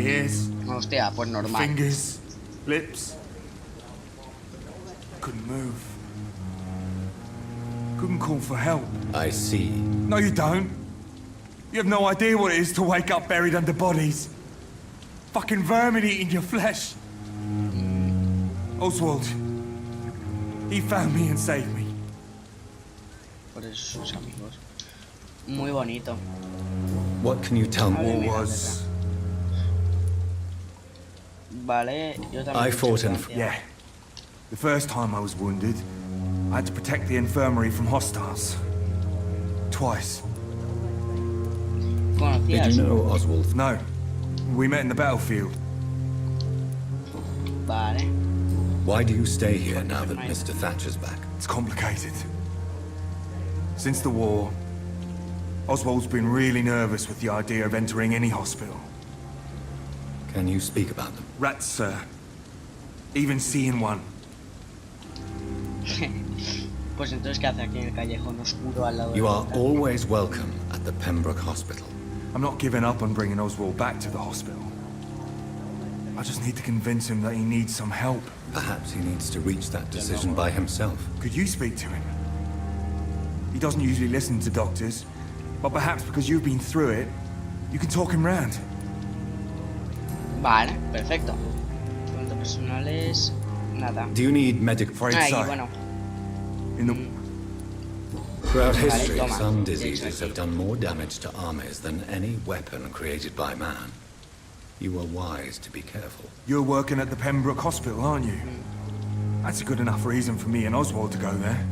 Ears, Hostia, pues normal. fingers, lips. Couldn't move. Couldn't call for help. I see. No, you don't. You have no idea what it is to wake up buried under bodies. Fucking vermin eating your flesh. Oswald. He found me and saved me. Por eso sus amigos. Muy bonito. What can you tell me? War mira, was... Vale, yo también. I fought in... Yeah. The first time I was wounded, I had to protect the infirmary from hostiles. Twice. Did ¿Conocías? you know Oswald? No. We met in the battlefield. Vale. Why do you stay here now that Mr. Thatcher's back? It's complicated. Since the war, Oswald's been really nervous with the idea of entering any hospital. Can you speak about them? Rats, sir. Even seeing one. Pues entonces, ¿qué hace aquí en el callejón oscuro al lado You de are la always welcome at the Pembroke Hospital. I'm not giving up on bringing Oswald back to the hospital. I just need to convince him that he needs some help. Perhaps he needs to reach that decision by himself. Could you speak to him? He doesn't usually listen to doctors, but perhaps because you've been through it, you can talk him round. Vale, perfecto. Preguntas personales. Nada. Do you need medical... For Ahí, insight. bueno. In the... Throughout history, toma. some De diseases hecho, have done more damage to armies than any weapon created by man. You were wise to be careful. You're working at the Pembroke Hospital, aren't you? That's a good enough reason for me and Oswald to go there.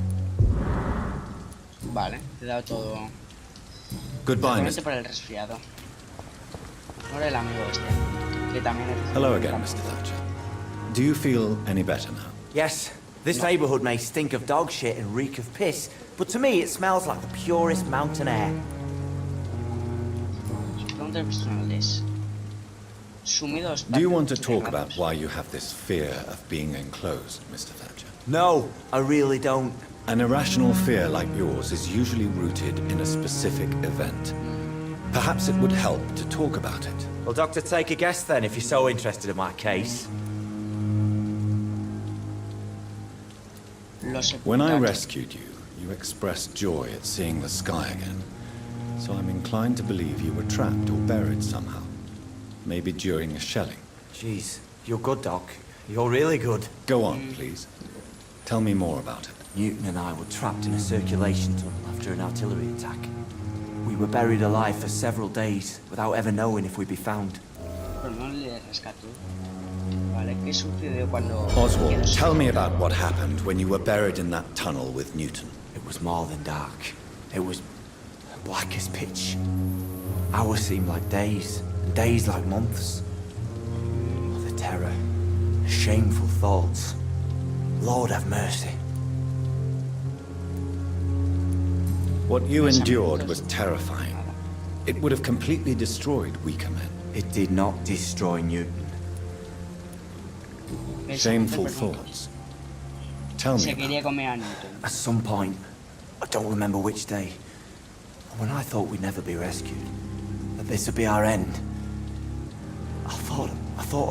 Vale, te he dado todo. Goodbye, Solamente Mr. para el resfriado. Ahora el amigo este, que también es... Hello again, Mr. Thatcher. Do you feel any better now? Yes, this neighborhood may stink of dog shit and reek of piss, but to me it smells like the purest mountain air. Preguntas personales. Sumidos. Do you want to talk about why you have this fear of being enclosed, Mr. Thatcher? No, I really don't. An irrational fear like yours is usually rooted in a specific event. Perhaps it would help to talk about it. Well, Doctor, take a guess then if you're so interested in my case. When I rescued you, you expressed joy at seeing the sky again. So I'm inclined to believe you were trapped or buried somehow. Maybe during a shelling. Jeez, you're good, Doc. You're really good. Go on, please. Tell me more about it. Newton and I were trapped in a circulation tunnel after an artillery attack. We were buried alive for several days without ever knowing if we'd be found. Pero no le rescató. Vale, ¿qué sucedió cuando... Oswald, tell me about what happened when you were buried in that tunnel with Newton. It was more than dark. It was black as pitch. Hours seemed like days, and days like months. Oh, the terror, the shameful thoughts. Lord have mercy. What you endured was terrifying. It would have completely destroyed weaker men. It did not destroy Newton. Shameful thoughts. Tell me Se about quería it. comer a Newton. At some point, I don't remember which day, when I thought we'd never be rescued, that this would be our end, I thought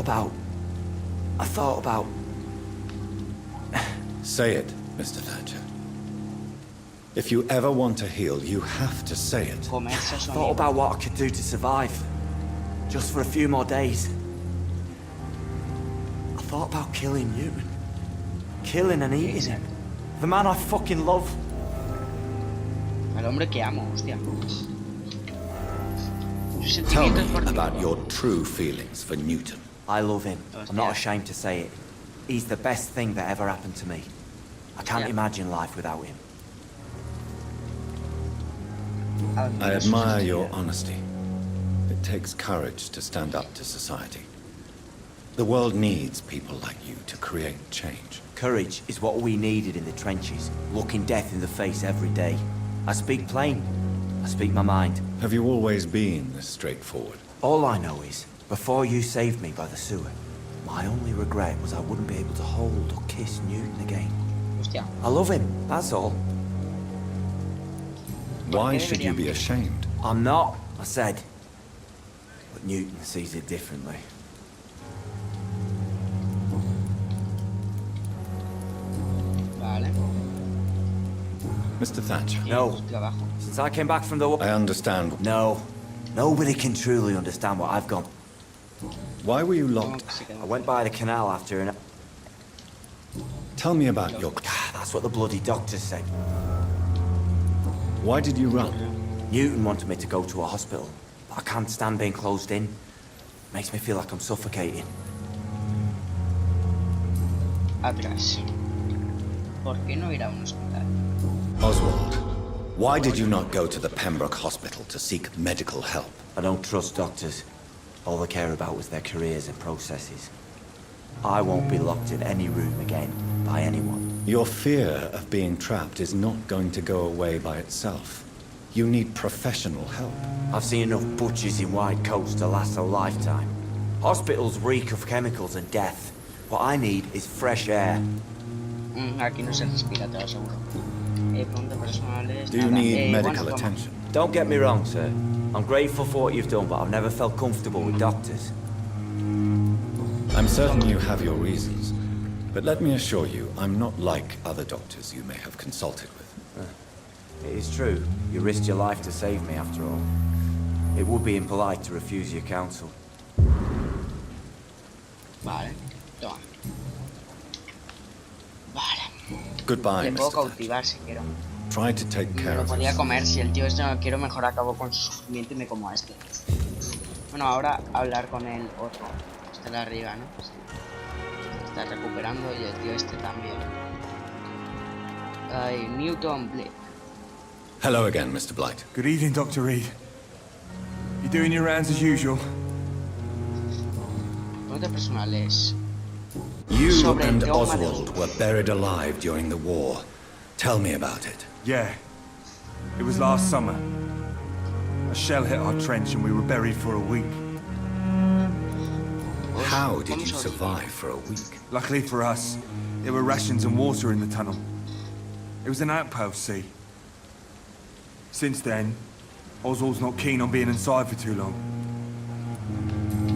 about... Say it, Mr. Thatcher. If you ever want to heal, you have to say it. Comerse a su Thought amigo. about what I could do to survive. Just for a few more days. I thought about killing Newton. Killing and eating him. The man I fucking love. Al hombre que amo, hostia. Sus Tell sentimientos me por about Newton. your true feelings for Newton. I love him. I'm not Hostia. ashamed to say it. He's the best thing that ever happened to me. I can't Yeah. imagine life without him. I admire your honesty. It takes courage to stand up to society. The world needs people like you to create change. Courage is what we needed in the trenches, looking death in the face every day. I speak plain. I speak my mind. Have you always been this straightforward? All I know is, before you saved me by the sewer, my only regret was I wouldn't be able to hold or kiss Newton again. Hostia. I love him, that's all. Why should you be ashamed? I'm not, I said. But But Newton sees it differently. Vale. Mr. Thatcher, No. Trabajo. Since I came back from the war... I understand. No. Nobody can truly understand what I've gone. Why were you ¿Cómo locked? que se quedó? I went by the canal after an... Tell me about your... That's what the bloody doctors said. Why did you run? Newton wanted me to go to a hospital, but I can't stand being closed in. Makes me feel like I'm suffocating. Atrás. ¿Por qué no ir a un hospital? Oswald, why did you not go to the Pembroke Hospital to seek medical help? I don't trust doctors. All they care about was their careers and processes. I won't be locked in any room again by anyone. Your fear of being trapped is not going to go away by itself. You need professional help. I've seen enough butchers in white coats to last a lifetime. Hospitals reek of chemicals and death. What I need is fresh air. Aquí no se respira, te lo aseguro. Preguntas personales. Do you nada. need medical Bueno, attention? Don't get me wrong, sir. I'm grateful for what you've done, but I've never felt comfortable with doctors. I'm certain you have your reasons, but let me assure you, I'm not like other doctors you may have consulted with. It is true. You risked your life to save me, after all. It would be impolite to refuse your counsel. Vale, toma. Vale. Goodbye, Le puedo Mr. Thatcher. cautivar si quiero. Try to take Me care lo of podría this. comer si el tío este no lo quiero, mejor acabo con su sufrimiento y me como a este. Bueno, ahora hablar con el otro. Este de arriba, ¿no? Sí. Está recuperando y el tío este también. Ay, Newton Blake. Hello again, Mr. Blight. Good evening, Dr. Reed. You doing your rounds as usual? Preguntas personales. You Sobre el and trauma de Oswald were buried alive during the war. Tell me about it. Yeah. It was last summer. A shell hit our trench and we were buried for a week. How did you survive for a week? Luckily for us, there were rations and water in the tunnel. It was an outpost, see. Since then, Oswald's not keen on being inside for too long.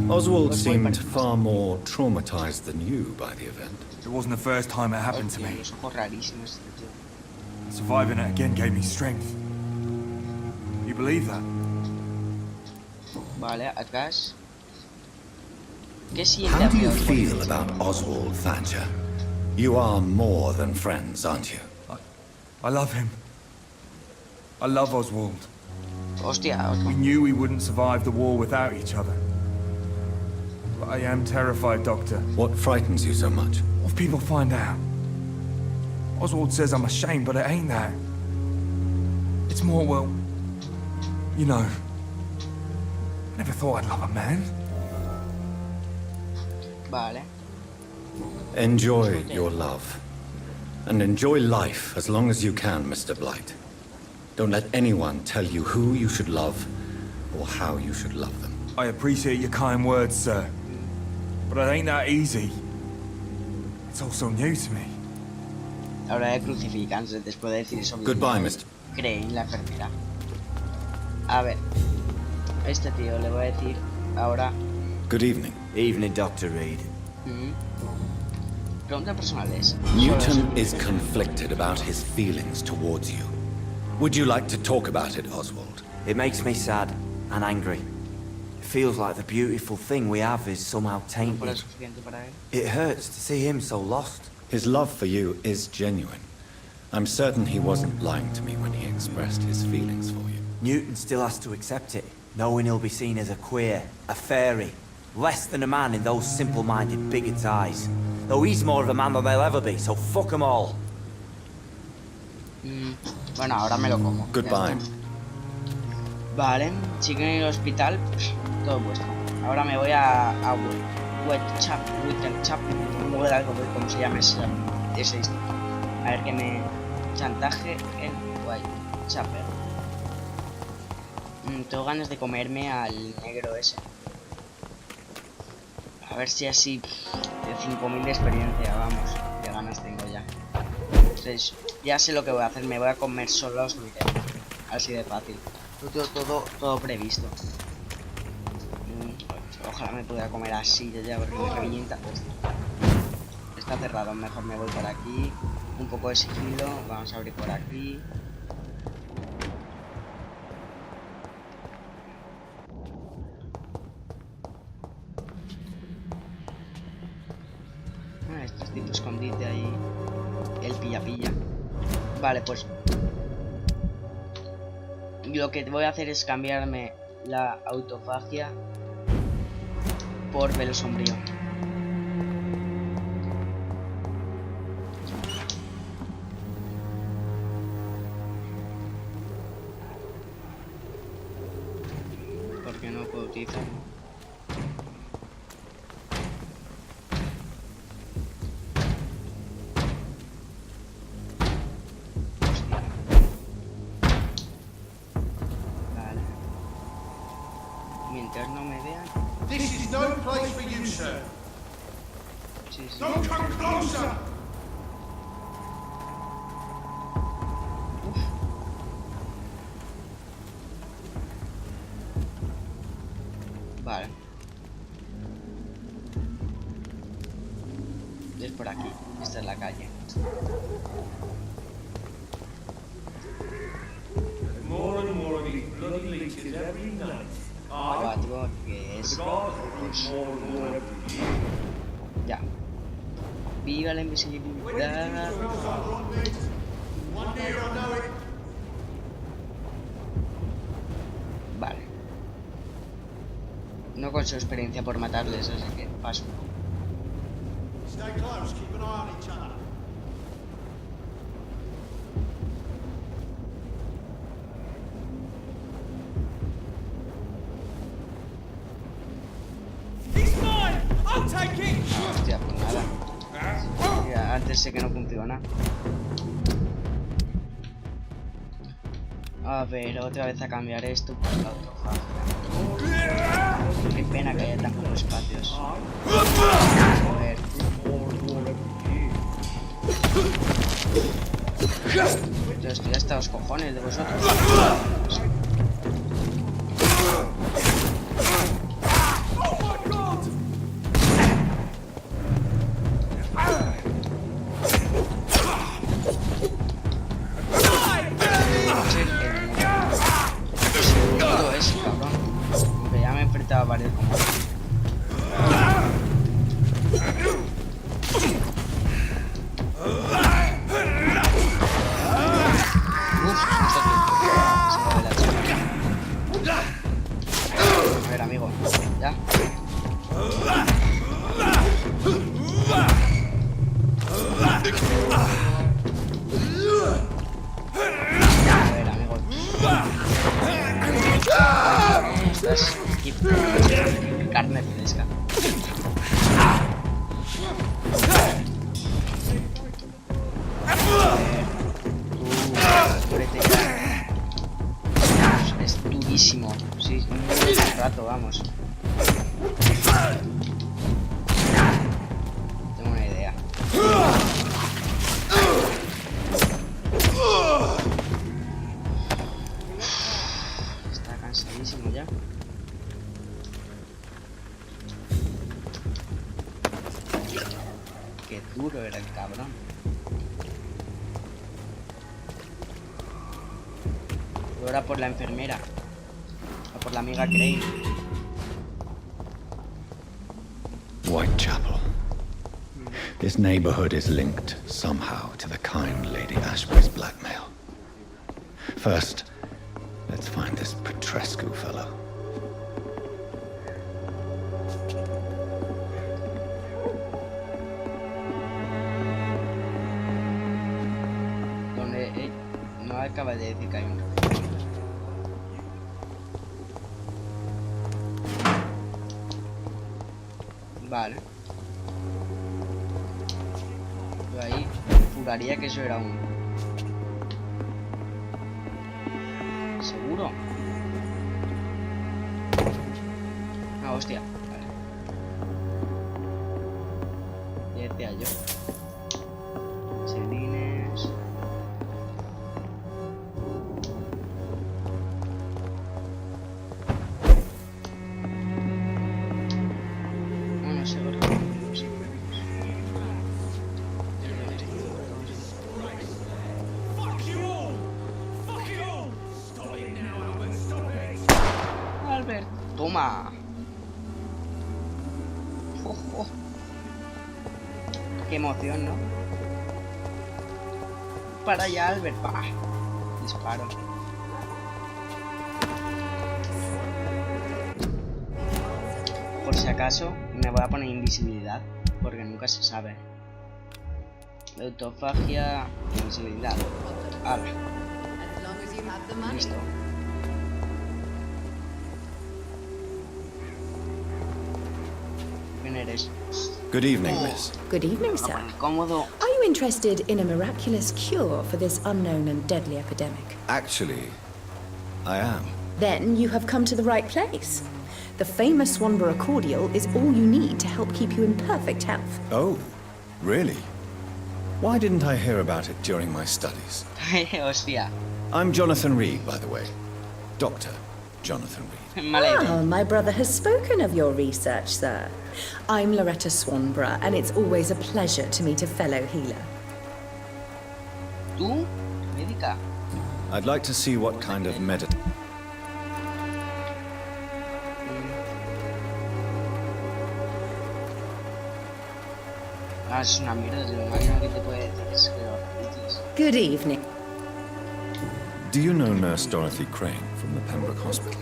Oswald seemed far more traumatized than you by the event. It wasn't the first time it happened to Hostia, me. los ojos rarísimos, este tío. Surviving it again gave me strength. You believe that? Vale, atrás. ¿Qué siente How do you hacia feel about Oswald Thatcher? You are more than friends, aren't you? I love him. I love Oswald. Hostia, We otro. knew we wouldn't survive the war without each other. But I am terrified, Doctor. What frightens you so much? What if people find out? Oswald says I'm ashamed, but it ain't that. It's more, well, you know, I never thought I'd love a man. Vale. Enjoy your love. And enjoy life as long as you can, Mr. Blight. Don't let anyone tell you who you should love or how you should love them. I appreciate your kind words, sir. But it ain't that easy. It's all so new to me. Ahora de crucificarse después de decir eso. Goodbye, Mr. Creí la enfermera. A ver. Este tío le voy a decir ahora. Good evening. Evening, Dr. Reed. Preguntas personales. Newton is conflicted about his feelings towards you. Would you like to talk about it, Oswald? It makes me sad and angry. It feels like the beautiful thing we have is somehow ¿Fuera tainted. suficiente para él? It hurts to see him so lost. His love for you is genuine. I'm certain he wasn't lying to me when he expressed his feelings for you. Newton still has to accept it, knowing he'll be seen as a queer, a fairy, less than a man in those simple-minded bigots' eyes. Though he's more of a man than they'll ever be, so fuck 'em all. Bueno, ahora me lo como. Goodbye. Ya está. Vale, siguen en el hospital, pues todo vuestro. Ahora me voy a Whitechapel, como se llama ese distrito. A ver que me chantaje en Whitechapel. Tengo ganas de comerme al negro ese. A ver si así de 5000 de experiencia, vamos, qué ganas tengo ya. Entonces, ya sé lo que voy a hacer, me voy a comer solo los vídeos. Así de fácil. Todo previsto. me pueda comer así ya porque me revienta. Hostia. Está cerrado, mejor me voy por aquí. Un poco de sigilo, vamos a abrir por aquí. Este tipo escondite ahí. El pilla-pilla. Vale, pues lo que voy a hacer es cambiarme la autofagia por velo sombrío. Porque no puedo utilizar. Mientras no me vean. This is no place for you, sir. Sí, sí. Don't come closer! Vale. Es por aquí. Esta es la calle. More and more of these bloody leeches every night. 4, que es... pues, ya. Viva la invisibilidad. Vale. No con su experiencia por matarles, así que paso. Stay close, keep an eye on each other. Hostia, pues nada. Ya, antes sé que no funciona. A ver, otra vez a cambiar esto por la autofagia. Qué pena que haya tan pocos espacios. A ver. Yo estoy hasta los cojones de vosotros. Varios combates. A ver, amigo, ya. A ver, amigo. Estás aquí. Carne fresca. Es durísimo. Sí, un rato, vamos. Tengo una idea. Está cansadísimo ya. Qué duro era el cabrón. Y ahora por la enfermera. O por la amiga Crane. Whitechapel. This neighborhood is linked somehow to the kind Lady Ashby's blackmail. First, let's find this Petrescu fellow. Donde no acaba de decir que hay uno. Vale. Yo ahí juraría que eso era uno. ¿Seguro? Ah, hostia. Vale. Y decía yo. Selines. no sé por qué. Sí. Fuck you all! Fuck you all! Stop it now, Albert. Stop it! Albert, toma. Oh, oh. Qué emoción, ¿no? Para allá, Albert. ¡Pah! Disparo. Por si acaso, me voy a poner invisibilidad, porque nunca se sabe. Autofagia, invisibilidad. Ala. Listo. ¿Quién eres? Good evening, miss. Good evening, sir. Cómodo. Are you interested in a miraculous cure for this unknown and deadly epidemic? Actually, I am. Then you have come to the right place. The famous Swanborough cordial is all you need to help keep you in perfect health. Oh, really? Why didn't I hear about it during my studies? Hostia. I'm Jonathan Reed, by the way. Dr. Jonathan Reed. Ah, my brother has spoken of your research, sir. I'm Loretta Swanborough, and it's always a pleasure to meet a fellow healer. ¿Tú? Médica. I'd like to see what kind of medicine. Ah, es una mierda, tío. Imagino que te puede decir es que lo repites. Good evening. Do you know Nurse Dorothy Crane from the Pembroke Hospital?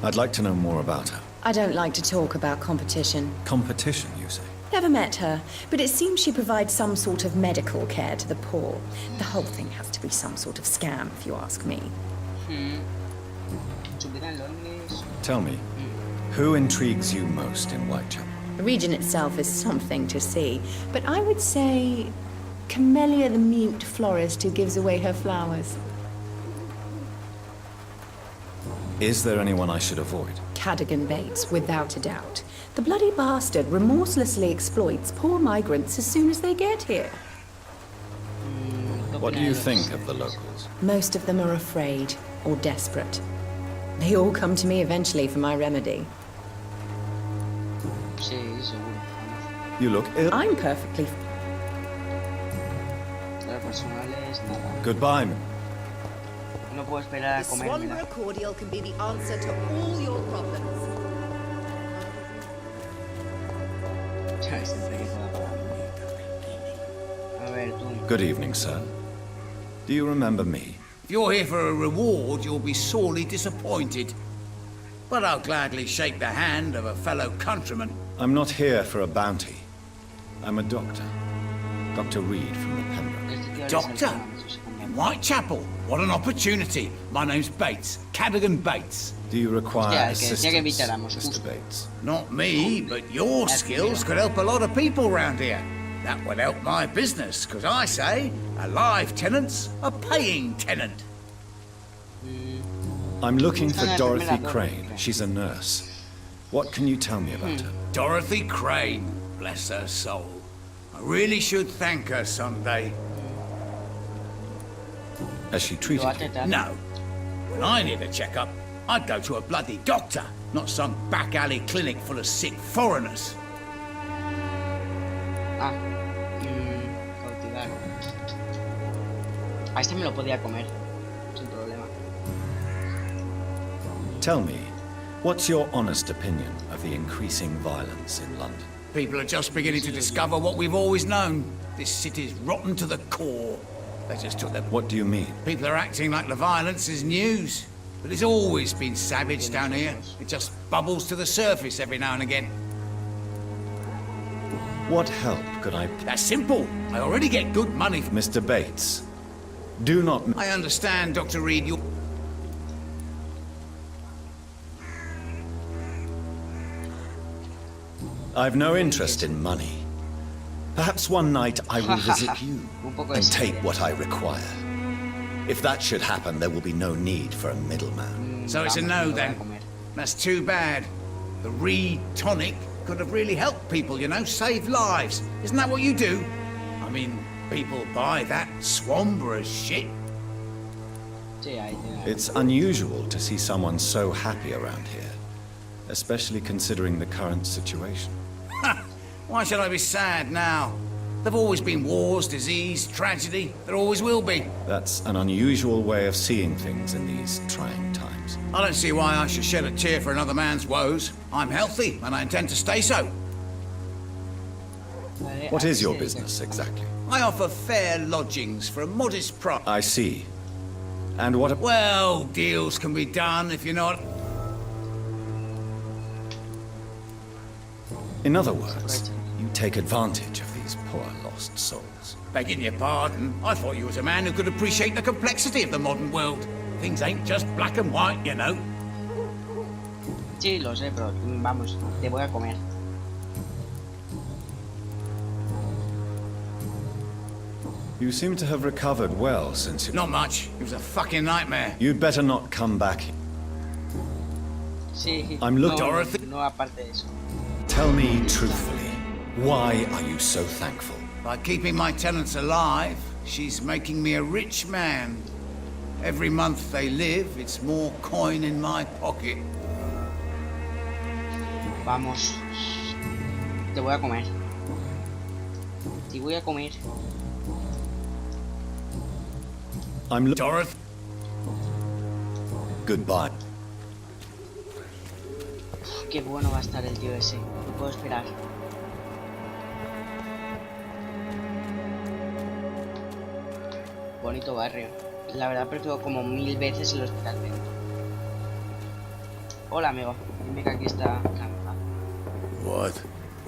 I'd like to know more about her. I don't like to talk about competition. Competition, you say? Never met her, but it seems she provides some sort of medical care to the poor. The whole thing has to be some sort of scam, if you ask me. Su vida en Londres. Tell me, who intrigues you most in Whitechapel? The region itself is something to see, but I would say Camellia the mute florist who gives away her flowers. Is there anyone I should avoid? Cadogan Bates, without a doubt. The bloody bastard remorselessly exploits poor migrants as soon as they get here. What do you think of the locals? Most of them are afraid or desperate. They all come to me eventually for my remedy. Sí, seguro. You look ill. I'm perfectly... Lo personal es nada. Goodbye. No puedo esperar a The comérmela. Swanborough cordial can be the answer to all your problems. A ver, tú. Good evening, sir. Do you remember me? If you're here for a reward, you'll be sorely disappointed. But I'll gladly shake the hand of a fellow countryman. I'm not here for a bounty. I'm a doctor. Dr. Reed from the Pembroke. Este tío eres el Doctor? fan, eso se cambia. In Whitechapel? What an opportunity. My name's Bates. Cadogan Bates. Do you require Hostia, que decía que assistance, evitáramos, Mr. justo. Bates? Not me, but your That's skills me. could help a lot of people round here. That would help my business, because I say a live tenant's a paying tenant. I'm looking for Buscan a la Dorothy enfermera Crane. Dorothy. She's a nurse. What can you tell me about her? Dorothy Crane, bless her soul. I really should thank her someday. Has she Lo treated va a you? tratar. No. When I need a checkup, I'd go to a bloody doctor, not some back alley clinic full of sick foreigners. Ah. Cautivar. A este me lo podía comer. Sin problema. Tell me, what's your honest opinion of the increasing violence in London? People are just beginning to discover what we've always known. This city's rotten to the core. They just took their... What do you mean? People are acting like the violence is news. But it's always been savage down here. It just bubbles to the surface every now and again. What help could I... That's simple. I already get good money from... Mr. Bates, do not... I understand, Dr. Reed, you... I've no interest in money. Perhaps one night I will visit you Un poco de and take serio. what I require. If that should happen, there will be no need for a middleman. So it's a Vamos, no me lo voy a then. comer. That's too bad. The Reed tonic could have really helped people, you know, save lives. Isn't that what you do? I mean, people buy that Swanborough shit. Sí, ahí tiene. It's unusual to see someone so happy around here, especially considering the current situation. Ha! Why should I be sad now? There've always been wars, disease, tragedy. There always will be. That's an unusual way of seeing things in these trying times. I don't see why I should shed a tear for another man's woes. I'm healthy, and I intend to stay so. What is your business, exactly? I offer fair lodgings for a modest price. I see. And what... Well, deals can be done if you're not... In other words, you take advantage of these poor lost souls. Begging your pardon, I thought you was a man who could appreciate the complexity of the modern world. Things ain't just black and white, you know. Sí, lo sé, pero vamos, te voy a comer. You seem to have recovered well since you... Not much. It was a fucking nightmare. You'd better not come back. Sí, I'm looking... Dorothy. No, aparte de eso. Tell me truthfully, why are you so thankful? By keeping my tenants alive, she's making me a rich man. Every month they live, it's more coin in my pocket. Vamos. Te voy a comer. Te voy a comer. I'm Dorothy. Goodbye. Uf, qué bueno va a estar el tío ese. No puedo esperar. Bonito barrio. La verdad prefiero como 1000 veces el hospital médico. Hola amigo. Dime que aquí está la mesa.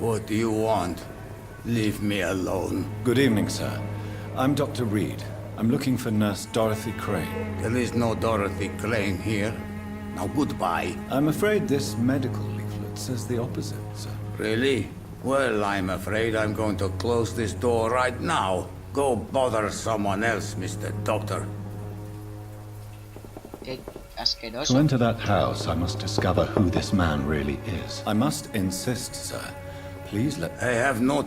What do you want? Leave me alone. Good evening, sir. I'm Dr. Reed. I'm looking for Nurse Dorothy Crane. There is no Dorothy Crane here. Now goodbye. I'm afraid this medical leaflet says the opposite, sir. Really? Well, I'm afraid I'm going to close this door right now. Go bother someone else, Mr. Doctor. Qué To asqueroso. enter that house, I must discover who this man really is. I must insist, sir. Please let... I have no...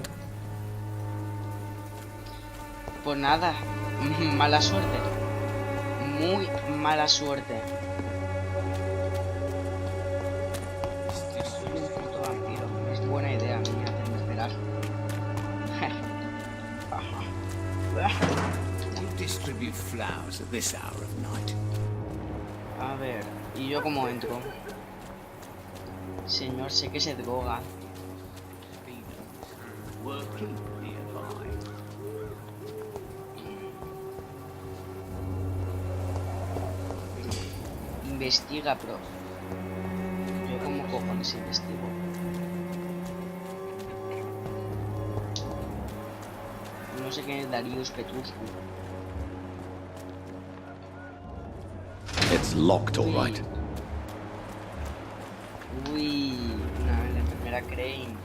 Pues nada. Mala suerte. Muy mala suerte. Hostia, soy un puto vampiro. Es buena idea mía hacerme esperar. You distribute flowers at this hour of night. A ver, ¿y yo cómo entro? Señor, sé que se droga. Working nearby. Investiga, pero... ¿Yo cómo cojones investigo? No sé quién es Darius Petrushku. It's locked, all right. Uy, la enfermera Crane.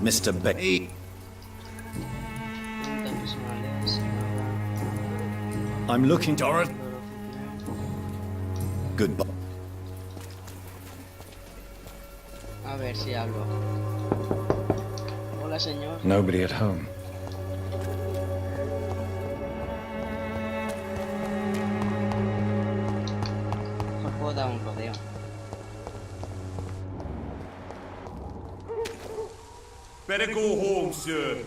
Mr. Beck. Hey, Preguntas personales. I'm looking... Dorothy. Goodbye. A ver si hablo. Hola, señor. Nobody at home. Mejor puedo dar un rodeo. Better go home, sir.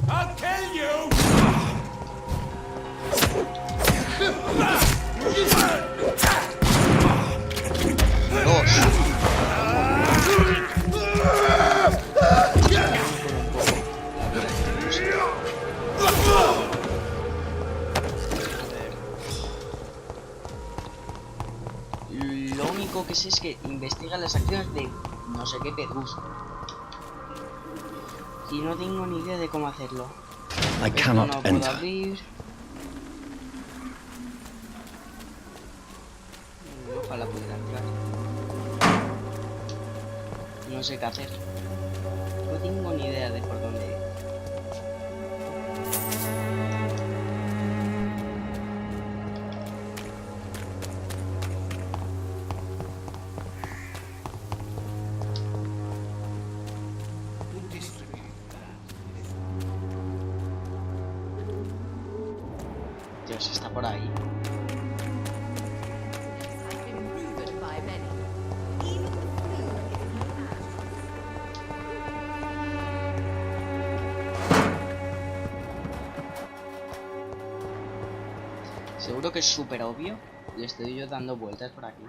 I'll kill you! Lo único que sé es que investiga las acciones de no sé qué Pedrus. Y no tengo ni idea de cómo hacerlo. I Esto cannot no puedo enter. abrir. Ojalá pudiera entrar. No sé qué hacer. No tengo ni idea de por dónde ir. Dios, está por ahí. Seguro que es súper obvio y estoy yo dando vueltas por aquí.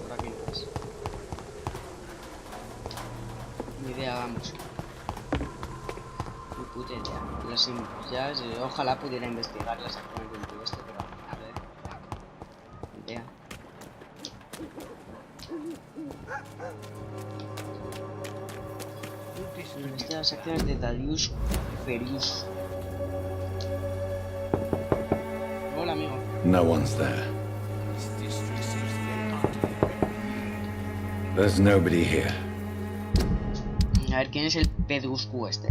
Por aquí no es. Ni idea, vamos. Ni puta idea. Ojalá pudiera investigar exactamente en todo esto, pero a ver. Ni idea. Estas acciones de Darius Ferius. Hola, amigo. No one's there. There's nobody here. A ver, ¿quién es el pedruscu este?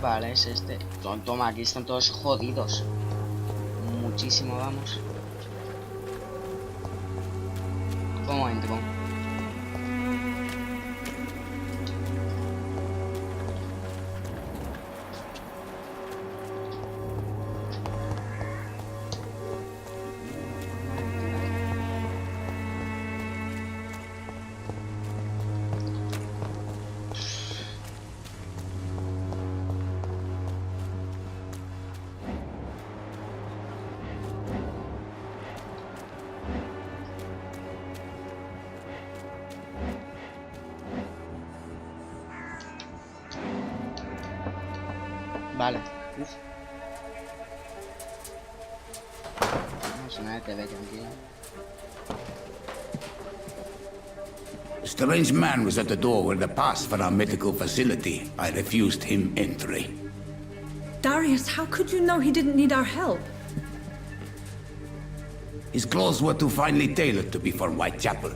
Vale, es este. Toma, aquí están todos jodidos. Muchísimo, vamos. ¿Cómo entro? Vale. Uf. No es una TV, tranquila. A strange man was at the door with a pass for our medical facility. I refused him entry. Darius, how could you know he didn't need our help? His clothes were too finely tailored to be from Whitechapel.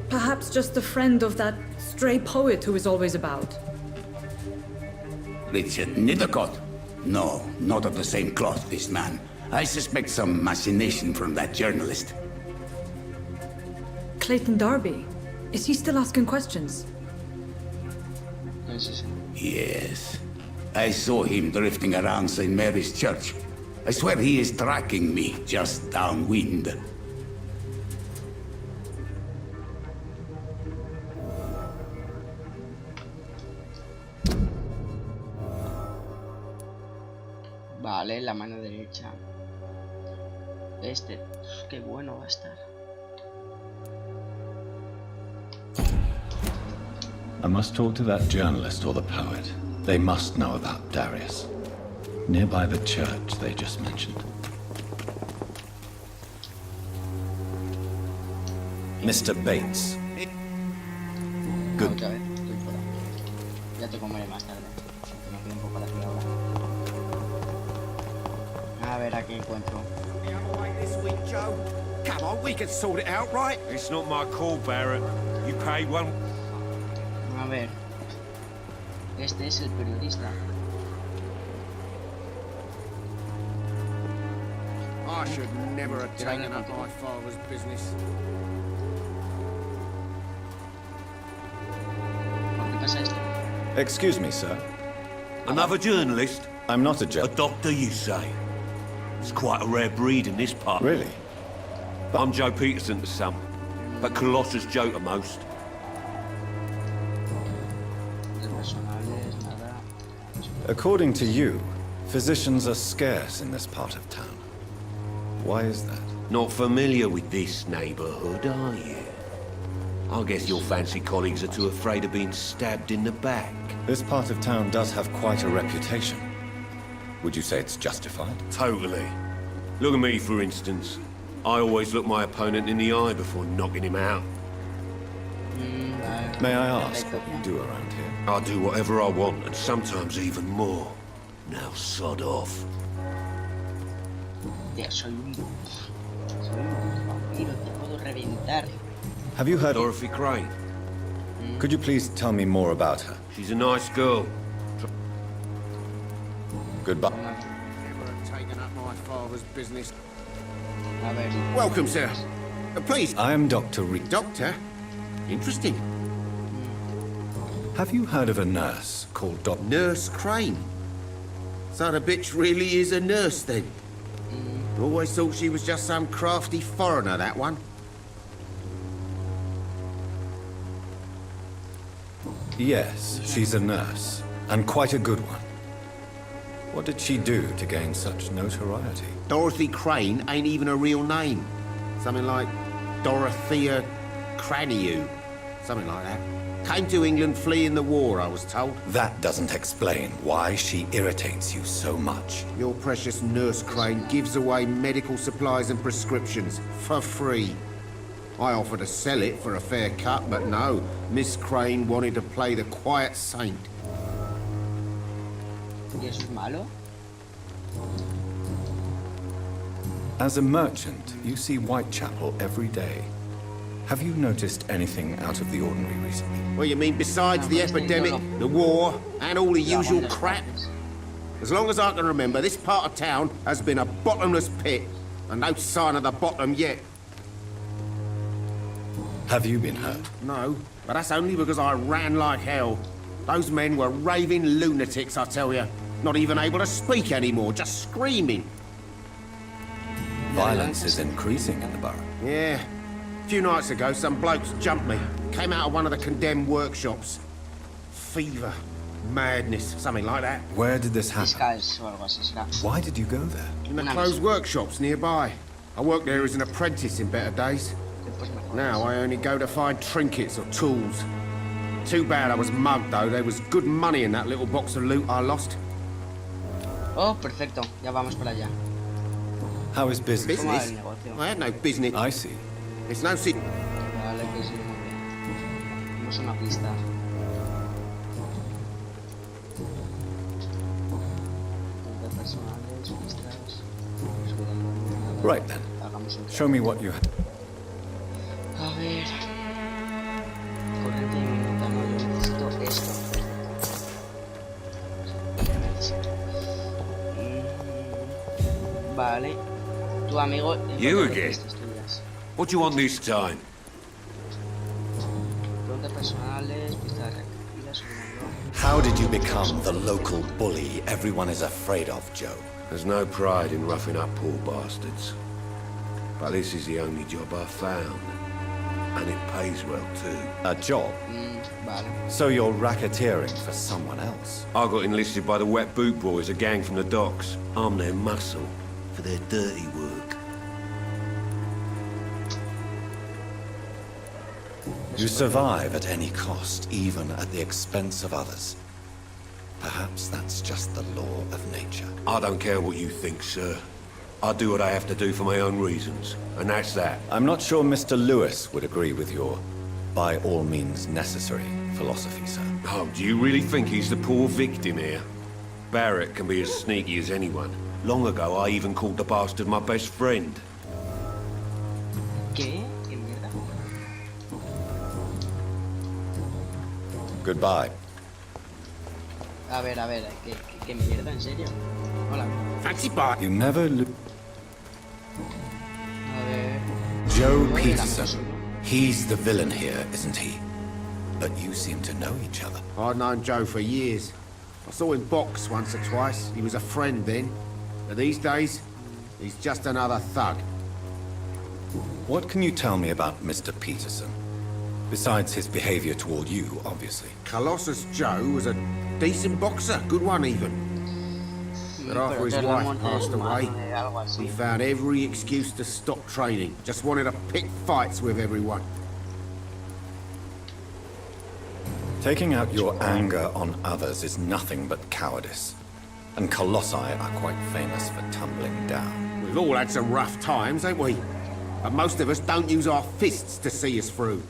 Perhaps just a friend of that stray poet who is always about. Richard Nethercott? No, not of the same cloth, this man. I suspect some machination from that journalist. Clayton Darby. Is he still asking questions? Yes. I saw him drifting around St. Mary's Church. I swear he is tracking me just downwind. Vale, la mano derecha. Este, qué bueno va a estar. I must talk to that journalist or the poet. They must know about Darius. Nearby the church they just mentioned. Mr. Bates. Good. Otra vez, estoy fuera. Ya te comeré más tarde. Aunque me quede un poco la ciudad ahora. A ver a qué encuentro. Come on, we can sort it out, right? It's not my call, Barrett. You paid one. A ver. Este es el periodista. I should never have taken up my father's business. ¿Por qué pasa esto? Excuse me, sir. Another journalist? I'm not a A journalist. doctor, you say? It's quite a rare breed in this part. Really? I'm Joe Peterson to some, but Colossus Joe to most. According to you, physicians are scarce in this part of town. Why is that? Not familiar with this neighborhood, are you? I guess your fancy colleagues are too afraid of being stabbed in the back. This part of town does have quite a reputation. Would you say it's justified? Totally. Look at me, for instance. I always look my opponent in the eye before knocking him out. May I ask what you do around here? I do whatever I want, and sometimes even more. Now sod off. Tío, soy un vampiro, te puedo reventar. Have you heard of... Dorothy Crane. Could you please tell me more about her? She's a nice girl. Goodbye. Never have taken up my father's business. A ver. Welcome, sir. Please, I am Dr. Reed. doctor. Interesting. Have you heard of a nurse called Dr. Nurse Crane. So the bitch really is a nurse, then? Always thought she was just some crafty foreigner, that one. Yes, she's a nurse, and quite a good one. What did she do to gain such notoriety? Dorothy Crane ain't even a real name. Something like Dorothea Craniu. Something like that. Came to England fleeing the war, I was told. That doesn't explain why she irritates you so much. Your precious Nurse Crane gives away medical supplies and prescriptions for free. I offered to sell it for a fair cut, but no. Miss Crane wanted to play the quiet saint. ¿Y eso es malo? As a merchant, you see Whitechapel every day. Have you noticed anything out of the ordinary recently? What you mean besides the epidemic, the war, and all the usual crap? As long as I can remember, this part of town has been a bottomless pit, and no sign of the bottom yet. Have you been hurt? No, but that's only because I ran like hell. Those men were raving lunatics, I tell you. Not even able to speak anymore, just screaming. Violence is increasing in the borough. Yeah. A few nights ago, some blokes jumped me. Came out of one of the condemned workshops. Fever, madness, something like that. Where did this happen? Fiscals o algo así será. Why did you go there? In the closed workshops nearby. I worked there as an apprentice in better days. Now I only go to find trinkets or tools. Too bad I was mugged, though. There was good money in that little box of loot I lost. Oh, perfecto. Ya vamos para allá. How is business? ¿Cómo va el Business? negocio? I had no business. I see. It's no secret. Vale, que sí, muy bien. Tenemos una pista. Personales, pistas. Right then. Hagamos un Show me what you have. A ver. Corriente diminuta, no, yo necesito esto. Vale. Tu amigo. You again? What do you want this time? Preguntas personales, pistas recogidas, subiendo. How did you become the local bully everyone is afraid of, Joe? There's no pride in roughing up poor bastards. But this is the only job I've found. And it pays well, too. A job? Vale. So you're racketeering for someone else? I got enlisted by the Wet Boot Boys, a gang from the docks. I'm their muscle for their dirty work. You survive at any cost, even at the expense of others. Perhaps that's just the law of nature. I don't care what you think, sir. I do what I have to do for my own reasons, and that's that. I'm not sure Mr. Lewis would agree with your by all means necessary philosophy, sir. Oh, do you really think he's the poor victim here? Barrett can be as sneaky as anyone. Long ago, I even called the bastard my best friend. ¿Qué? ¿Qué mierda? Goodbye. A ver, ¿qué mierda? ¿En serio? Hola. Fancy bar. You never A ver. Joe Oye, Peterson. Ramón. He's the villain here, isn't he? But you seem to know each other. I'd known Joe for years. I saw him box once or twice. He was a friend then. But these days, he's just another thug. What can you tell me about Mr. Peterson? Besides his behavior toward you, obviously. Colossus Joe was a decent boxer. Good one, even. But after his wife passed away, he found every excuse to stop training. Just wanted to pick fights with everyone. Taking out your anger on others is nothing but cowardice. And colossi are quite famous for tumbling down. We've all had some rough times, ain't we? But most of us don't use our fists to see us through.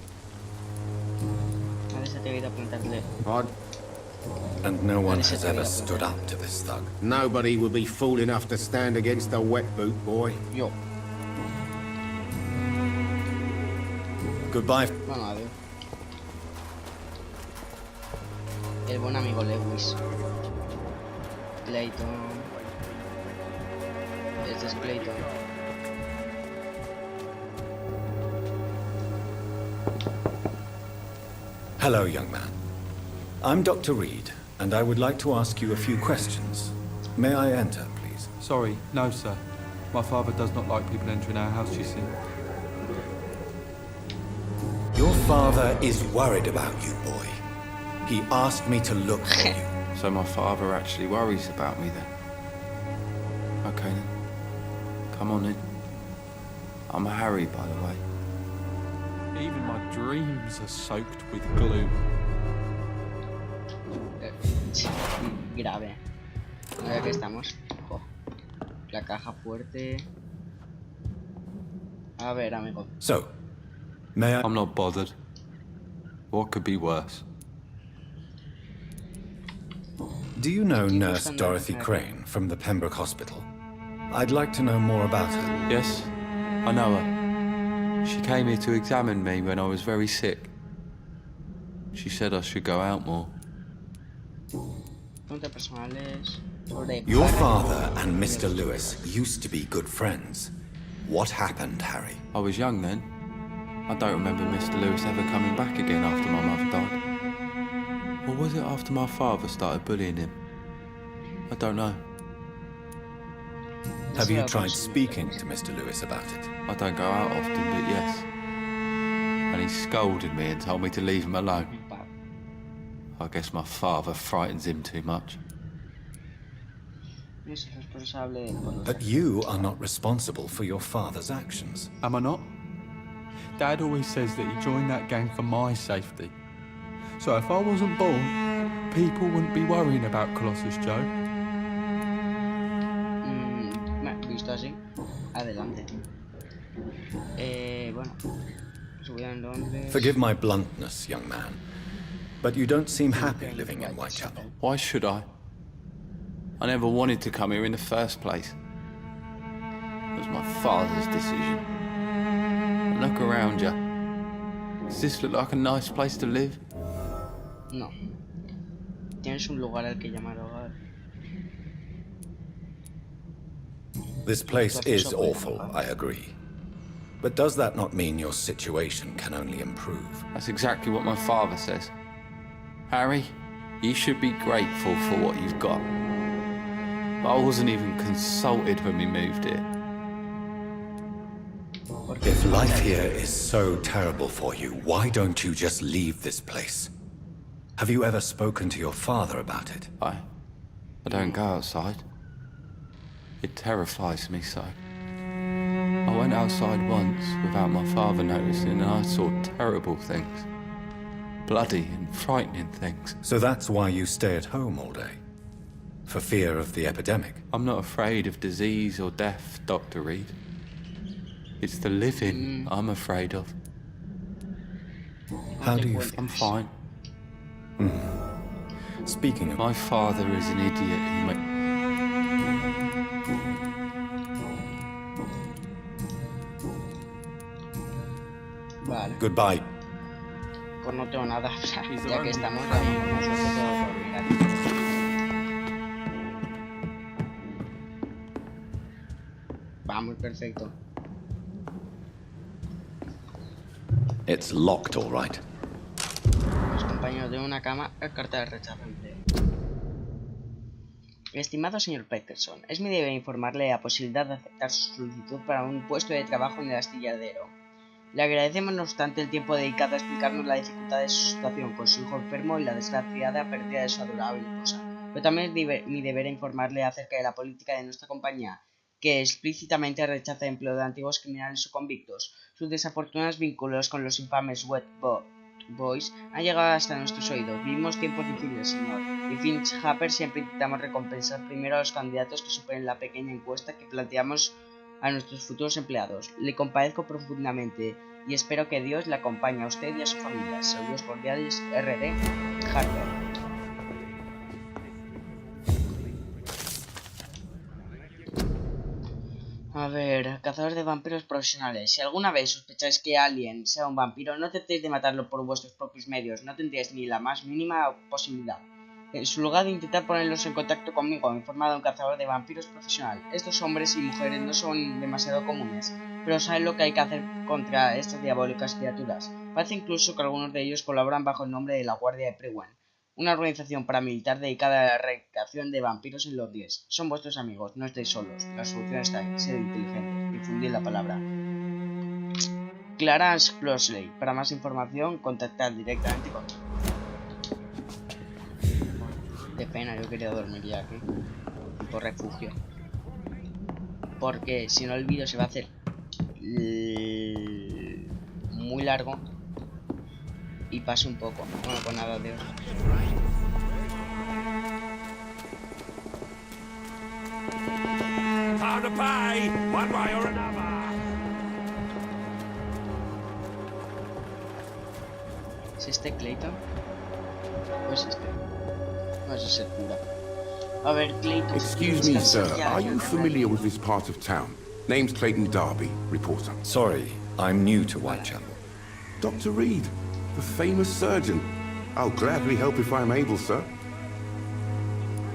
And no one has ever stood up to this thug. Nobody would be fool enough to stand against the Wet Boot Boy. Yo. Goodbye. Bueno, a ver. El buen amigo Lewis. Clayton. Este es Clayton. Hello, young man. I'm Dr. Reed, and I would like to ask you a few questions. May I enter, please? Sorry, no, sir. My father does not like people entering our house, you see. Your father is worried about you, boy. He asked me to look for you. So my father actually worries about me then. Okay then. Come on in. I'm Harry, by the way. Even my dreams are soaked with glue. Grave. A ver, aquí estamos. Oh. La caja fuerte. A ver, amigo. So, may I... I'm not bothered. What could be worse? Do you know Nurse Dorothy Crane from the Pembroke Hospital? I'd like to know more about her. Yes, I know her. She came here to examine me when I was very sick. She said I should go out more. Your father and Mr. Lewis used to be good friends. What happened, Harry? I was young then. I don't remember Mr. Lewis ever coming back again after my mother died. Or was it after my father started bullying him? I don't know. Have you tried speaking to Mr. Lewis about it? I don't go out often, but yes. And he scolded me and told me to leave him alone. I guess my father frightens him too much. But you are not responsible for your father's actions. Am I not? Dad always says that he joined that gang for my safety. So if I wasn't born, people wouldn't be worrying about Colossus Joe. Visto así, adelante. Bueno, subida en Londres. Forgive my bluntness, young man, but you don't seem happy living in Whitechapel. Why should I? I never wanted to come here in the first place. It was my father's decision. And look around you. Does this look like a nice place to live? No. Tienes un lugar al que llamar hogar. This place is awful, I agree. But does that not mean your situation can only improve? That's exactly what my father says. Harry, you should be grateful for what you've got. But I wasn't even consulted when we moved here. If life here is so terrible for you, why don't you just leave this place? Have you ever spoken to your father about it? I don't go outside. It terrifies me so. I went outside once without my father noticing and I saw terrible things. Bloody and frightening things. So that's why you stay at home all day? For fear of the epidemic? I'm not afraid of disease or death, Dr. Reed. It's the living I'm afraid of. How do you feel? I'm fine. Speaking of... My father is an idiot. Vale. Goodbye. Pues no tengo nada, o sea, ya que estamos, vamos a Vamos, perfecto. It's locked, all right. Los compañeros de una cama, carta de rechazo. Estimado señor Peterson, es mi deber informarle de la posibilidad de aceptar su solicitud para un puesto de trabajo en el astilladero. Le agradecemos no obstante el tiempo dedicado a explicarnos la dificultad de su situación con su hijo enfermo y la desgraciada pérdida de su adorable esposa. Pero también es mi deber informarle acerca de la política de nuestra compañía, que explícitamente rechaza el empleo de antiguos criminales o convictos. Sus desafortunados vínculos con los infames Wet Boys han llegado hasta nuestros oídos. Vivimos tiempos difíciles, señor. Y Whitechapel siempre intentamos recompensar primero a los candidatos que superen la pequeña encuesta que planteamos a nuestros futuros empleados. Le compadezco profundamente y espero que Dios le acompañe a usted y a su familia. Saludos cordiales, R.D. Harper. A ver, cazadores de vampiros profesionales. Si alguna vez sospecháis que alguien sea un vampiro, no tratéis de matarlo por vuestros propios medios. No tendríais ni la más mínima posibilidad. En su lugar de intentar ponerlos en contacto conmigo, he formado un cazador de vampiros profesional. Estos hombres y mujeres no son demasiado comunes, pero saben lo que hay que hacer contra estas diabólicas criaturas. Parece incluso que algunos de ellos colaboran bajo el nombre de la Guardia de Prewen, una organización paramilitar dedicada a la erradicación de vampiros en Londres. Son vuestros amigos, no estáis solos. La solución está ahí, ser inteligentes, difundir la palabra. Clarence Closley. Para más información, contactad directamente conmigo. pena, yo quería dormir ya aquí. Por refugio. Porque si no el vídeo se va a hacer muy largo. Y pase un poco. Bueno, pues nada, adiós. Time to pay, one way or another. ¿Es este Clayton? Pues este. No, ese es el cura. A ver, Clayton. Excuse me, sir. Are you familiar with this part of town? Name's Clayton Darby, reporter. Sorry, I'm new to Whitechapel. Dr. Reed, the famous surgeon. I'll gladly help if I'm able, sir.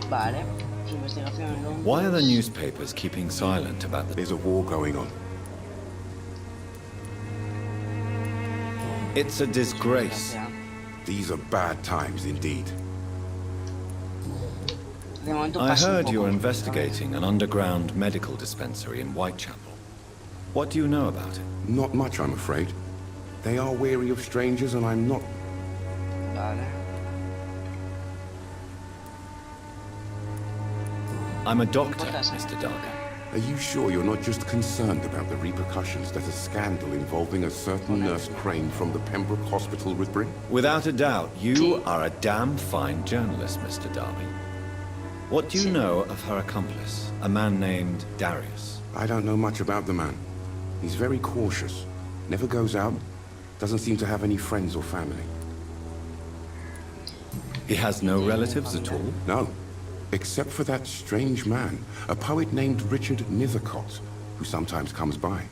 Vale. Su investigación en Londres. Why are the newspapers keeping silent about the... There's a war going on. It's a disgrace. These are bad times indeed. De momento I pasa un heard poco. you're investigating an underground medical dispensary in Whitechapel. What do you know about it? Not much, I'm afraid. They are wary of strangers, and I'm not... Vale. I'm a doctor, Mr. Darby. Are you sure you're not just concerned about the repercussions that a scandal involving a certain nurse Crane from the Pembroke Hospital would bring? Without a doubt, you are a damn fine journalist, Mr. Darby. What do you know of her accomplice, a man named Darius? I don't know much about the man. He's very cautious. Never goes out. Doesn't seem to have any friends or family. He has no relatives at all? No. Except for that strange man, a poet named Richard Nethercott, who sometimes comes by.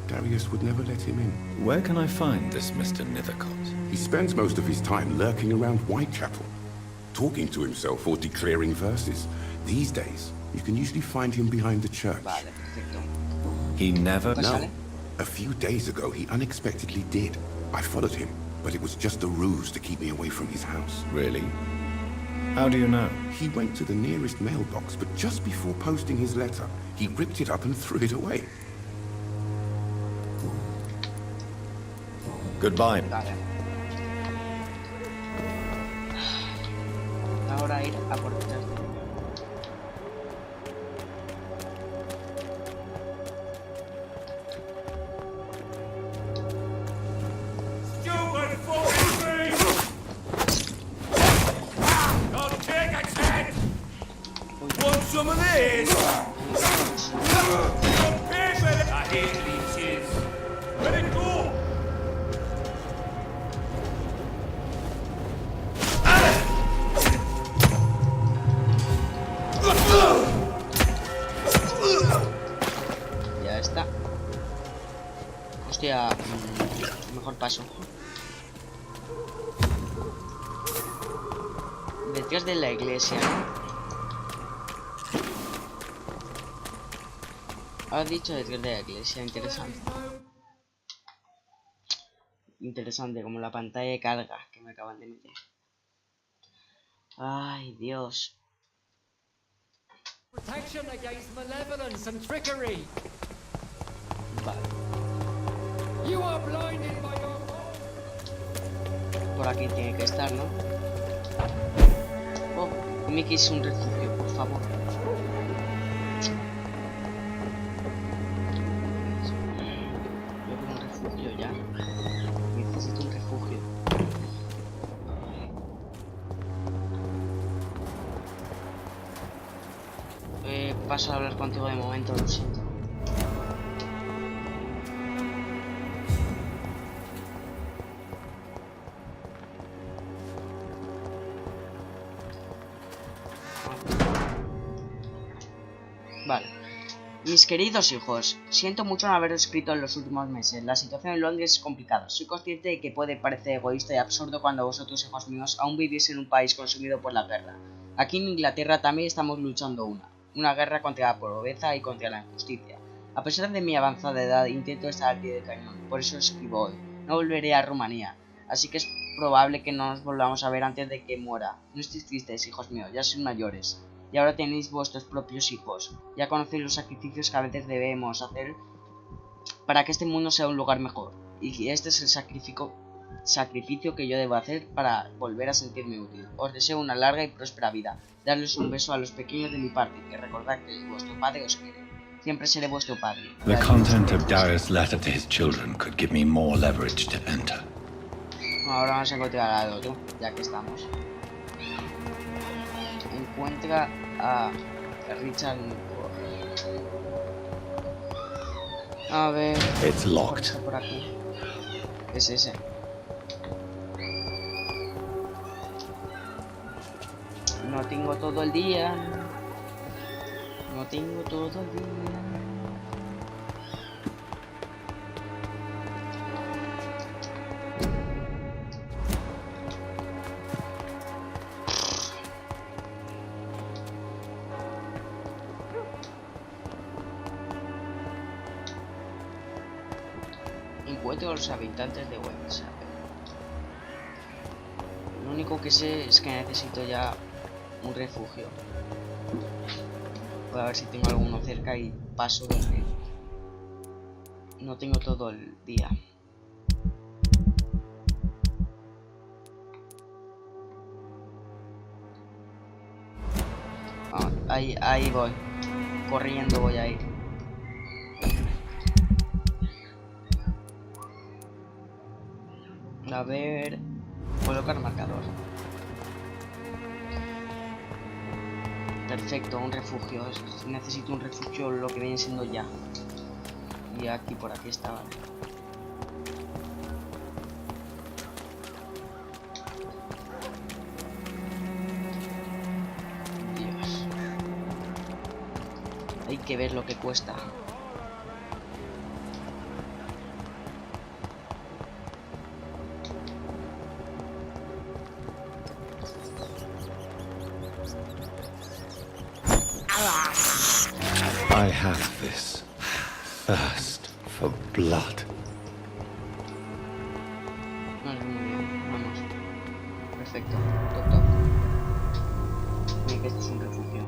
Darius would never let him in. Where can I find this Mr. Nethercott? He spends most of his time lurking around Whitechapel, talking to himself or declaring verses. These days, you can usually find him behind the church. Vale, perfecto. He never... No. A few days ago, he unexpectedly did. I followed him, but it was just a ruse to keep me away from his house. Really? How do you know? He went to the nearest mailbox, but just before posting his letter, he ripped it up and threw it away. Goodbye. Vale. Ahora ir a por detrás de él. Want some of this? I hear leeches. Let it go. Ya está. Hostia, mejor paso. Detrás de la iglesia. Ha dicho detrás de la iglesia, interesante. Interesante, como la pantalla de carga que me acaban de meter. Ay, Dios. Protection against malevolence and trickery. Vale. You are blinded by your... Por aquí tiene que estar, ¿no? Oh, Mickey es un refugio, por favor. Yo quiero un refugio ya. Necesito un refugio. Paso a hablar contigo de momento, lo siento. Vale. Mis queridos hijos, siento mucho no haber escrito en los últimos meses. La situación en Londres es complicada. Soy consciente de que puede parecer egoísta y absurdo cuando vosotros, hijos míos, aún vivís en un país consumido por la guerra. Aquí en Inglaterra también estamos luchando una guerra contra la pobreza y contra la injusticia. A pesar de mi avanzada edad, intento estar al pie del cañón. Por eso escribo hoy. No volveré a Rumanía, así que es probable que no nos volvamos a ver antes de que muera. No estéis tristes, hijos míos, ya sois mayores. Y ahora tenéis vuestros propios hijos. Ya conocéis los sacrificios que a veces debemos hacer para que este mundo sea un lugar mejor. Y este es el sacrificio sacrificio que yo debo hacer para volver a sentirme útil. Os deseo una larga y próspera vida. Darles un beso a los pequeños de mi parte y recordad que vuestro padre os quiere. Siempre seré vuestro padre. The content of Darius' letter to his children could give me more leverage to enter. Ahora vamos a encontrar al otro, ya que estamos. Encuentra a Richard. A ver. It's locked. Por aquí. Es ese. No tengo todo el día. No tengo todo el día. Encuentro a los habitantes de Whitechapel. Lo único que sé es que necesito ya un refugio. Voy a ver si tengo alguno cerca y paso de él. No tengo todo el día. Ah, ahí voy. Corriendo voy a ir. A ver, colocar marcador. Perfecto, un refugio. Necesito un refugio, lo que viene siendo ya. Y aquí, por aquí estaba. Dios. Hay que ver lo que cuesta. I have this thirst for blood. Muy bien, vamos. Perfecto. Toc, toc. Mira que esto es un refugio.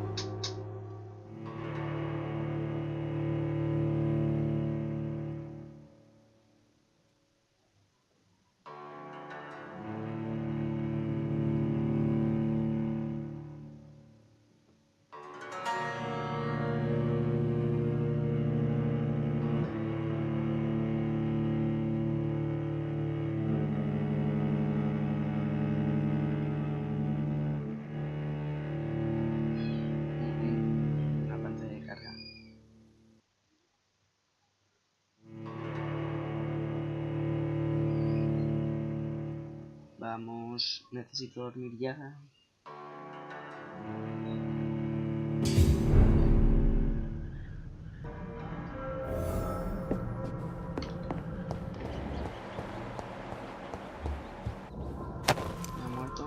Vamos, necesito dormir ya. ¿Me ha muerto?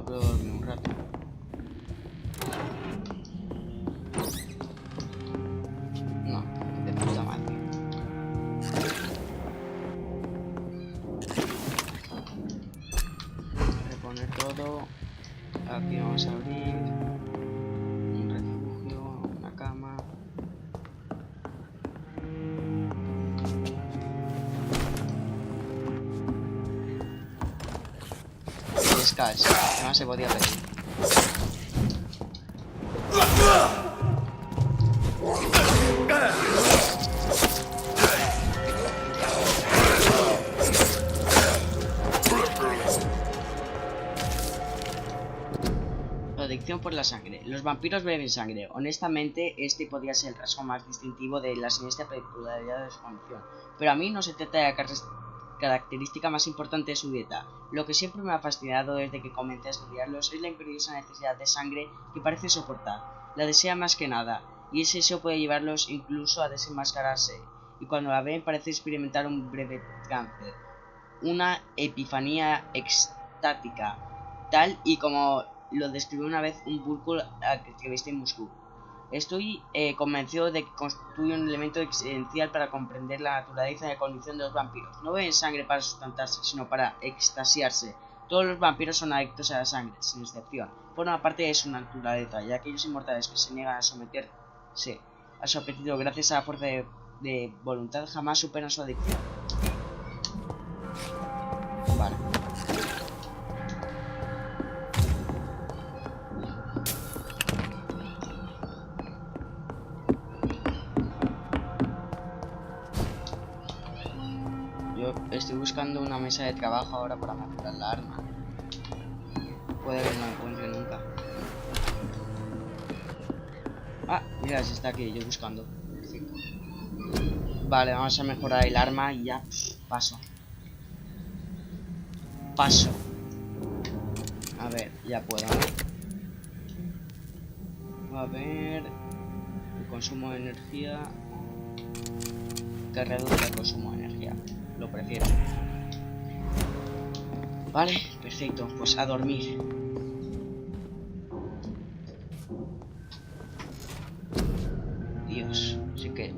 Puedo dormir un rato. No, de puta madre. Reponer todo. Aquí vamos a abrir un refugio, una cama. Descanso, que más se podía pedir. Adicción por la sangre. Los vampiros beben sangre. Honestamente, este podría ser el rasgo más distintivo de la siniestra peculiaridad de su condición. Pero a mí no se trata de la característica más importante de su dieta. Lo que siempre me ha fascinado desde que comencé a estudiarlos es la imperiosa necesidad de sangre que parece soportar. La desea más que nada, y eso puede llevarlos incluso a desenmascararse, y cuando la ven parece experimentar un breve trance, una epifanía extática, tal y como lo describió una vez un burko que viste en Moscú. Estoy convencido de que constituye un elemento esencial para comprender la naturaleza y la condición de los vampiros. No beben sangre para sustentarse, sino para extasiarse. Todos los vampiros son adictos a la sangre, sin excepción. Forma parte de su naturaleza, y aquellos inmortales que se niegan a someterse a su apetito gracias a la fuerza de voluntad jamás superan su adicción. Vale. Yo estoy buscando una mesa de trabajo ahora para mejorar la arma. Puede que no la encuentre nunca. Ah, mira, si está aquí, yo buscando. Perfecto. Vale, vamos a mejorar el arma y ya. Paso. Paso. A ver, ya puedo, ¿no? A ver. El consumo de energía. Que reduce el consumo de energía. Lo prefiero. Vale, perfecto. Pues a dormir. Dios, sí que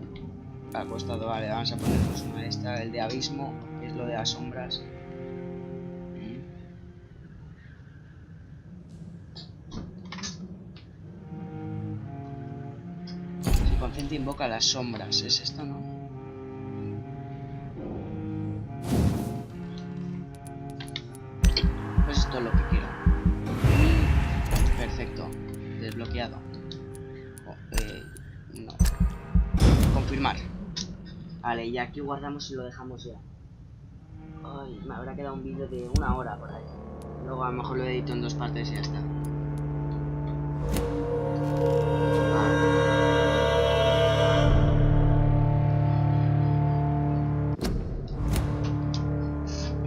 ha costado. Vale, vamos a ponernos una esta, el de abismo, que es lo de las sombras. Se concentra e invoca las sombras, ¿es esto, no? Pues esto es lo que quiero. Perfecto, desbloqueado. No. Confirmar. Vale, y aquí guardamos y lo dejamos ya. Ay, me habrá quedado un vídeo de 1 hora por ahí. Luego a lo mejor lo edito en 2 partes y ya está.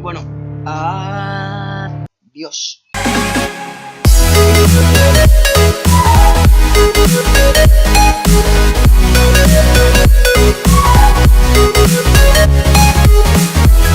Bueno, adiós.